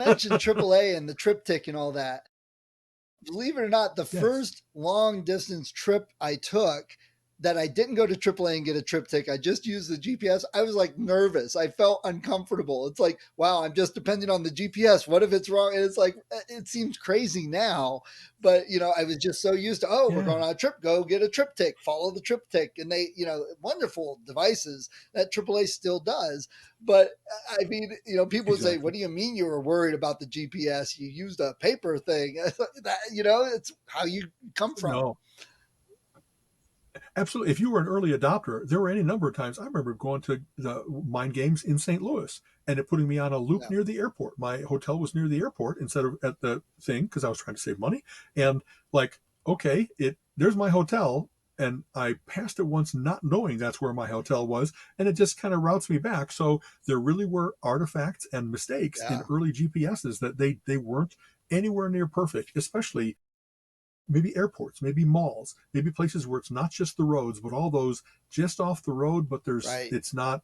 mentioned AAA and the triptik and all that. Believe it or not, the Yes. first long distance trip I took that I didn't go to AAA and get a triptik, I just used the GPS. I was like nervous. I felt uncomfortable. It's like, wow, I'm just depending on the GPS. What if it's wrong? And it's like, it seems crazy now, but I was just so used to, oh, we're Yeah. going on a trip, go get a triptik, follow the triptik. And they, wonderful devices that AAA still does. But I mean, people would say, Exactly. "What do you mean you were worried about the GPS? You used a paper thing." That, it's how you come from. No, absolutely. If you were an early adopter, there were any number of times I remember going to the mind games in St. Louis and it putting me on a loop Yeah, near the airport. My hotel was near the airport instead of at the thing because I was trying to save money. And like, okay, there's my hotel. And I passed it once not knowing that's where my hotel was, and it just kind of routes me back. So there really were artifacts and mistakes in yeah, early GPSs that they weren't anywhere near perfect, especially maybe airports, maybe malls, maybe places where it's not just the roads, but all those just off the road, but right, it's not,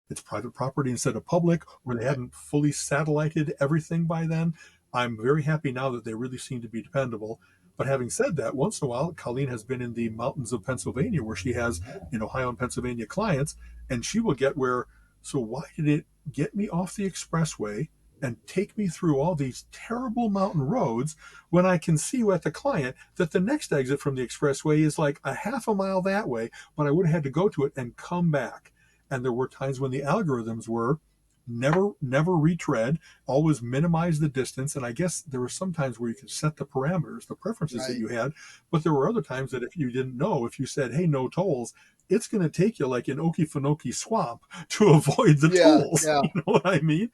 it's private property instead of public, or they right. hadn't fully satellited everything by then. I'm very happy now that they really seem to be dependable. But having said that, once in a while, Colleen has been in the mountains of Pennsylvania where she has in Ohio and Pennsylvania clients, and she will get where, so why did it get me off the expressway and take me through all these terrible mountain roads when I can see at the client that the next exit from the expressway is like a half a mile that way, but I would have had to go to it and come back. And there were times when the algorithms were never retread, always minimize the distance. And I guess there were some times where you could set the parameters, the preferences that Right. you had, but there were other times that if you didn't know, if you said, hey, no tolls, it's going to take you like an Okefenokee swamp to avoid the Yeah, tolls. yeah. You know what I mean?